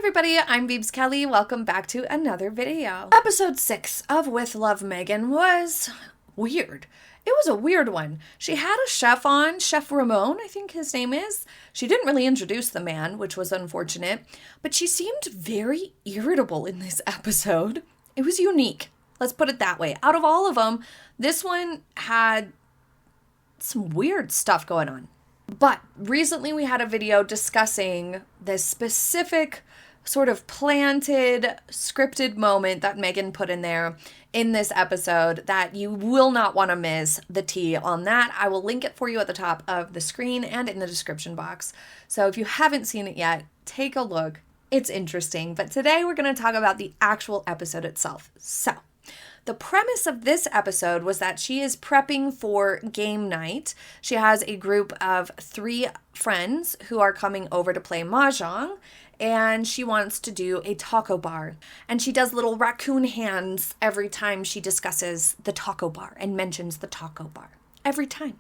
everybody, I'm Beebs Kelley. Welcome back to another video. Episode 6 of With Love Meghan was weird. It was a weird one. She had a chef on, Chef Ramon, I think his name is. She didn't really introduce the man, which was unfortunate, but she seemed very irritable in this episode. It was unique. Let's put it that way. Out of all of them, this one had some weird stuff going on. But recently we had a video discussing this specific sort of planted, scripted moment that Meghan put in there in this episode that you will not want to miss the tea on that. I will link it for you at the top of the screen and in the description box. So if you haven't seen it yet, take a look. It's interesting. But today we're going to talk about the actual episode itself. So the premise of this episode was that she is prepping for game night. She has a group of 3 friends who are coming over to play Majang, and she wants to do a taco bar. And she does little raccoon hands every time she discusses the taco bar and mentions the taco bar. Every time.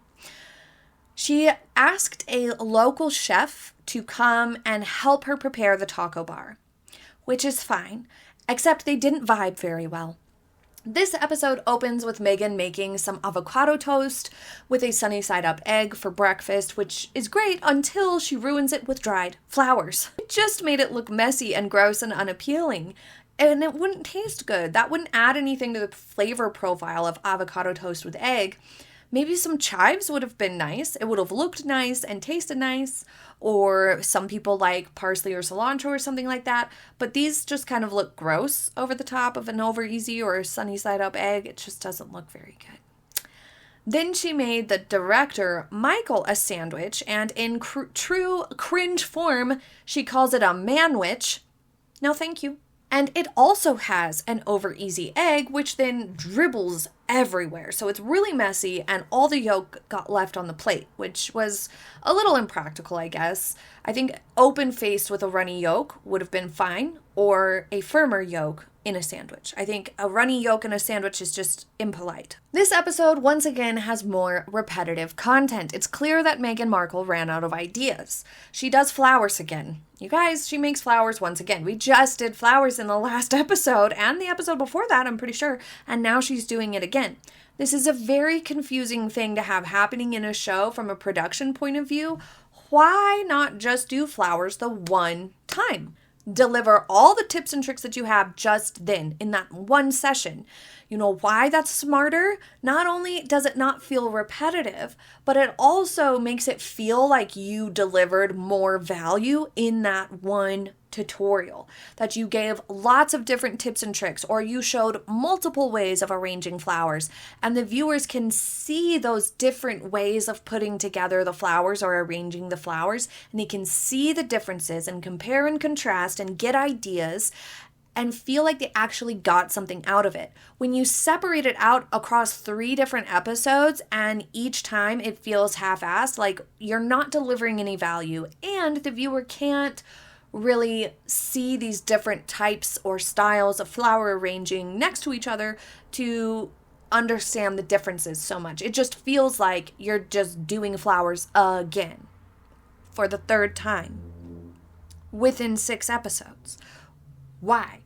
She asked a local chef to come and help her prepare the taco bar, which is fine, except they didn't vibe very well. This episode opens with Meghan making some avocado toast with a sunny side up egg for breakfast, which is great until she ruins it with dried flowers. It just made it look messy and gross and unappealing, and it wouldn't taste good. That wouldn't add anything to the flavor profile of avocado toast with egg. Maybe some chives would have been nice. It would have looked nice and tasted nice. Or some people like parsley or cilantro or something like that. But these just kind of look gross over the top of an over easy or a sunny side up egg. It just doesn't look very good. Then she made the director, Michael, a sandwich. And in true cringe form, she calls it a manwich. No, thank you. And it also has an over easy egg, which then dribbles everywhere. So it's really messy, and all the yolk got left on the plate, which was a little impractical, I guess. I think open-faced with a runny yolk would have been fine, or a firmer yolk in a sandwich. I think a runny yolk in a sandwich is just impolite. This episode, once again, has more repetitive content. It's clear that Meghan Markle ran out of ideas. She does flowers again. You guys, she makes flowers once again. We just did flowers in the last episode and the episode before that, I'm pretty sure, and now she's doing it again. This is a very confusing thing to have happening in a show from a production point of view. Why not just do flowers the one time? Deliver all the tips and tricks that you have just then in that one session. You know why that's smarter? Not only does it not feel repetitive, but it also makes it feel like you delivered more value in that one tutorial, that you gave lots of different tips and tricks, or you showed multiple ways of arranging flowers, and the viewers can see those different ways of putting together the flowers or arranging the flowers, and they can see the differences and compare and contrast and get ideas and feel like they actually got something out of it. When you separate it out across 3 different episodes and each time it feels half-assed, like you're not delivering any value, and the viewer can't really see these different types or styles of flower arranging next to each other to understand the differences so much. It just feels like you're just doing flowers again for the 3rd time within 6 episodes. Why?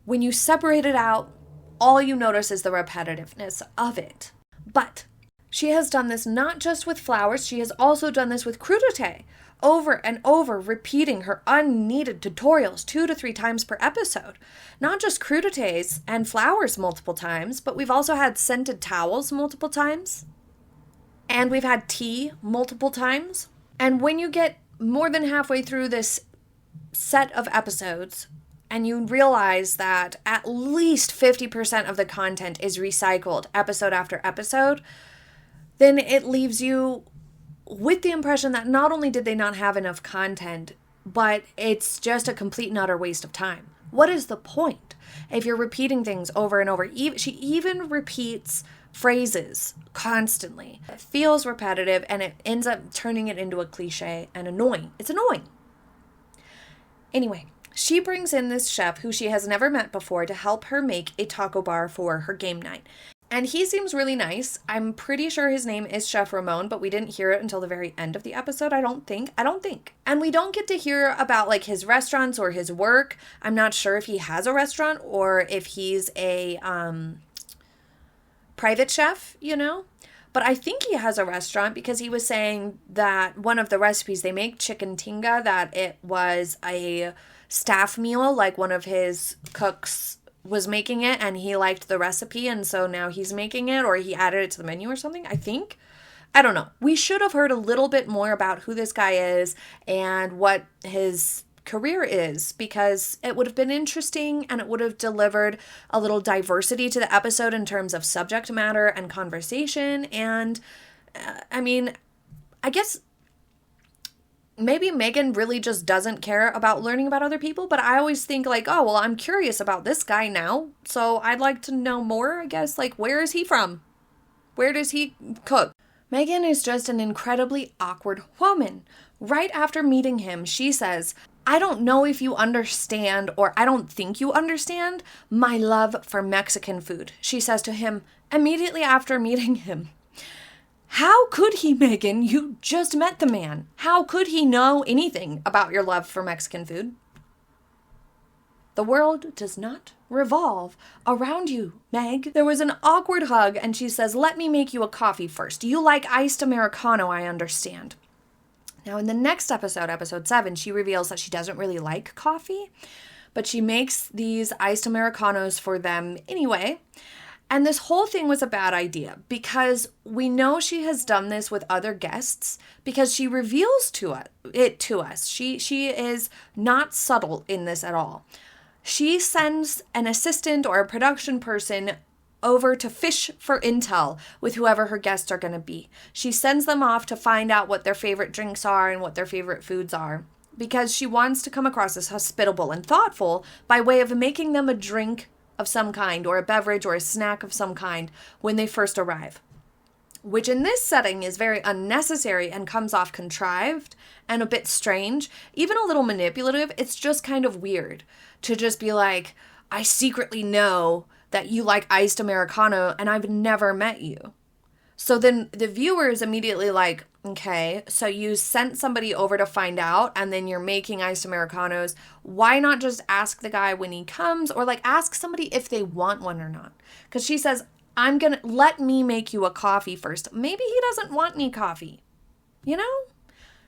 When you separate it out, all you notice is the repetitiveness of it. But she has done this not just with flowers, she has also done this with crudité. Over and over, repeating her unneeded tutorials 2 to 3 times per episode. Not just crudités and flowers multiple times, but we've also had scented towels multiple times. And we've had tea multiple times. And when you get more than halfway through this set of episodes, and you realize that at least 50% of the content is recycled episode after episode, then it leaves you with the impression that not only did they not have enough content, but it's just a complete and utter waste of time. What is the point if you're repeating things over and over? She even repeats phrases constantly. It feels repetitive, and it ends up turning it into a cliche and annoying. It's annoying. Anyway, she brings in this chef who she has never met before to help her make a taco bar for her game night. And he seems really nice. I'm pretty sure his name is Chef Ramon, but we didn't hear it until the very end of the episode, I don't think. And we don't get to hear about like his restaurants or his work. I'm not sure if he has a restaurant or if he's a private chef, you know? But I think he has a restaurant because he was saying that one of the recipes they make, chicken tinga, that it was a staff meal, like one of his cooks was making it and he liked the recipe and so now he's making it, or he added it to the menu or something, I think. I don't know. We should have heard a little bit more about who this guy is and what his career is, because it would have been interesting and it would have delivered a little diversity to the episode in terms of subject matter and conversation. And I mean, I guess maybe Meghan really just doesn't care about learning about other people, but I always think like, oh, well, I'm curious about this guy now, so I'd like to know more, I guess. Like, where is he from? Where does he cook? Meghan is just an incredibly awkward woman. Right after meeting him, she says, I don't know if you understand, or I don't think you understand, my love for Mexican food, she says to him immediately after meeting him. How could he, Meghan? You just met the man. How could he know anything about your love for Mexican food? The world does not revolve around you, Meg. There was an awkward hug, and she says, let me make you a coffee first. You like iced Americano, I understand. Now, in the next episode, episode 7, she reveals that she doesn't really like coffee, but she makes these iced Americanos for them anyway. And this whole thing was a bad idea because we know she has done this with other guests because she reveals it to us. She is not subtle in this at all. She sends an assistant or a production person over to fish for intel with whoever her guests are going to be. She sends them off to find out what their favorite drinks are and what their favorite foods are because she wants to come across as hospitable and thoughtful by way of making them a drink of some kind or a beverage or a snack of some kind when they first arrive, which in this setting is very unnecessary and comes off contrived and a bit strange, even a little manipulative. It's just kind of weird to just be like, I secretly know that you like iced Americano and I've never met you. So then the viewer is immediately like, okay, so you sent somebody over to find out and then you're making iced Americanos. Why not just ask the guy when he comes, or like ask somebody if they want one or not? Because she says, let me make you a coffee first. Maybe he doesn't want any coffee, you know?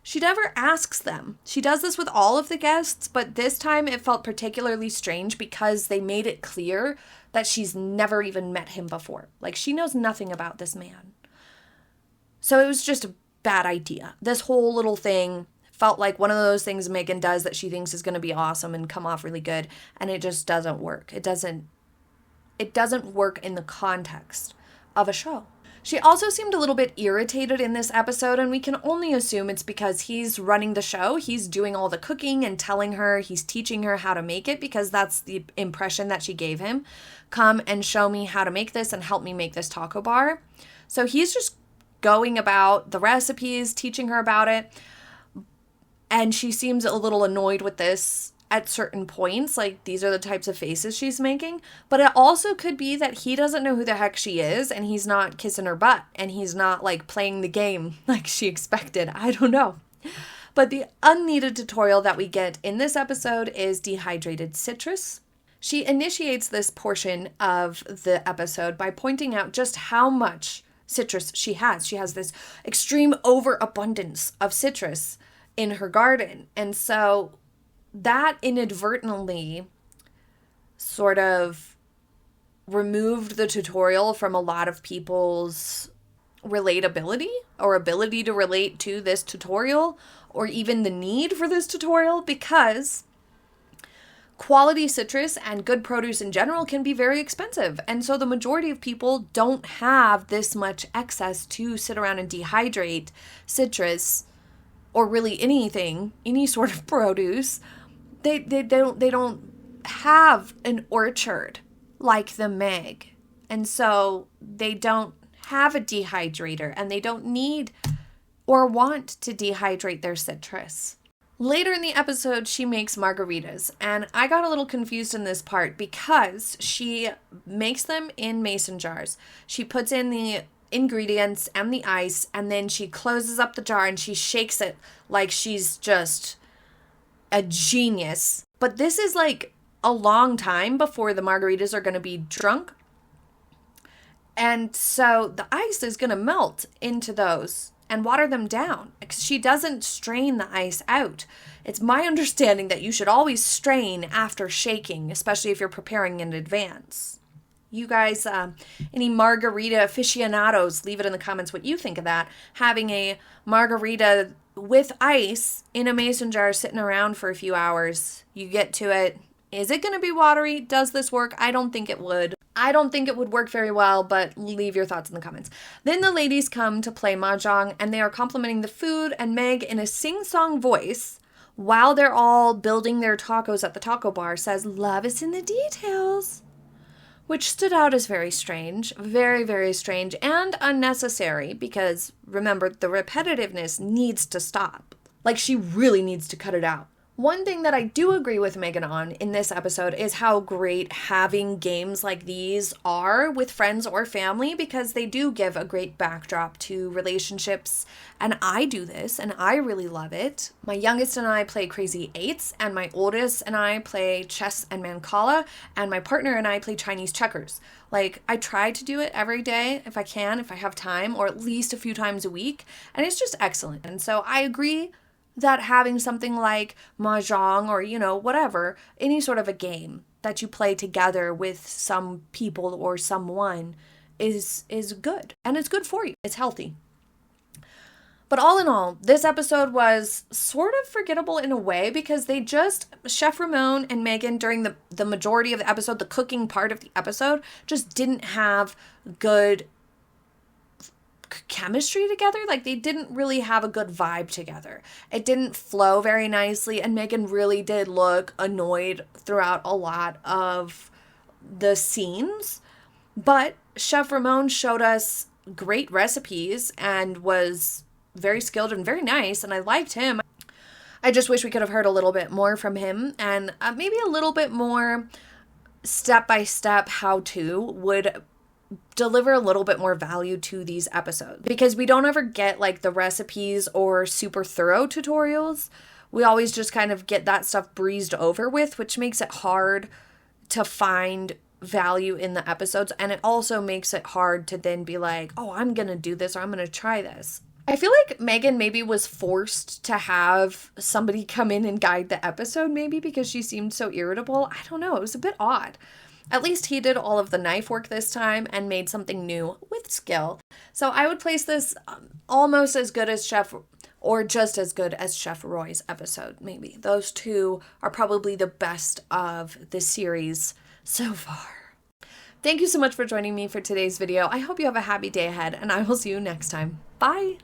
She never asks them. She does this with all of the guests, but this time it felt particularly strange because they made it clear that she's never even met him before. Like, she knows nothing about this man. So it was just a bad idea. This whole little thing felt like one of those things Meghan does that she thinks is going to be awesome and come off really good, and it just doesn't work. It doesn't work in the context of a show. She also seemed a little bit irritated in this episode, and we can only assume it's because he's running the show. He's doing all the cooking and telling her, he's teaching her how to make it, because that's the impression that she gave him. Come and show me how to make this and help me make this taco bar. So he's just going about the recipes, teaching her about it. And she seems a little annoyed with this at certain points. Like, these are the types of faces she's making. But it also could be that he doesn't know who the heck she is, and he's not kissing her butt, and he's not like playing the game like she expected. I don't know. But the unneeded tutorial that we get in this episode is Dehydrated Citrus. She initiates this portion of the episode by pointing out just how much citrus she has. She has this extreme overabundance of citrus in her garden. And so that inadvertently sort of removed the tutorial from a lot of people's relatability or ability to relate to this tutorial, or even the need for this tutorial, because quality citrus and good produce in general can be very expensive. And so the majority of people don't have this much excess to sit around and dehydrate citrus, or really anything, any sort of produce. They don't have an orchard like the Meg. And so they don't have a dehydrator, and they don't need or want to dehydrate their citrus. Later in the episode, she makes margaritas, and I got a little confused in this part because she makes them in mason jars. She puts in the ingredients and the ice, and then she closes up the jar and she shakes it like she's just a genius. But this is like a long time before the margaritas are going to be drunk. And so the ice is going to melt into those and water them down. She doesn't strain the ice out. It's my understanding that you should always strain after shaking, especially if you're preparing in advance. You guys, any margarita aficionados, leave it in the comments what you think of that. Having a margarita with ice in a mason jar sitting around for a few hours. You get to it. Is it going to be watery? Does this work? I don't think it would. I don't think it would work very well, but leave your thoughts in the comments. Then the ladies come to play Majang, and they are complimenting the food, and Meg, in a sing-song voice, while they're all building their tacos at the taco bar, says, "Love is in the details," which stood out as very strange, very, very strange, and unnecessary, because, remember, the repetitiveness needs to stop. Like, she really needs to cut it out. One thing that I do agree with Meghan on in this episode is how great having games like these are with friends or family, because they do give a great backdrop to relationships. And I do this and I really love it. My youngest and I play Crazy Eights, and my oldest and I play chess and mancala, and my partner and I play Chinese checkers. Like, I try to do it every day if I can, if I have time, or at least a few times a week. And it's just excellent. And so I agree that having something like Mahjong or, whatever, any sort of a game that you play together with some people or someone is good. And it's good for you. It's healthy. But all in all, this episode was sort of forgettable in a way, because they just, Chef Ramon and Meghan, during the majority of the episode, the cooking part of the episode, just didn't have good chemistry together. Like, they didn't really have a good vibe together. It didn't flow very nicely, and Meghan really did look annoyed throughout a lot of the scenes. But Chef Ramon showed us great recipes and was very skilled and very nice, and I liked him. I just wish we could have heard a little bit more from him, and maybe a little bit more step-by-step how-to would deliver a little bit more value to these episodes, because we don't ever get like the recipes or super thorough tutorials. We always just kind of get that stuff breezed over with, which makes it hard to find value in the episodes. And it also makes it hard to then be like, oh, I'm going to do this, or I'm going to try this. I feel like Meghan maybe was forced to have somebody come in and guide the episode, maybe because she seemed so irritable. I don't know. It was a bit odd. At least he did all of the knife work this time and made something new with skill. So I would place this almost as good as Chef, or just as good as Chef Roy's episode, maybe. Those two are probably the best of the series so far. Thank you so much for joining me for today's video. I hope you have a happy day ahead, and I will see you next time. Bye!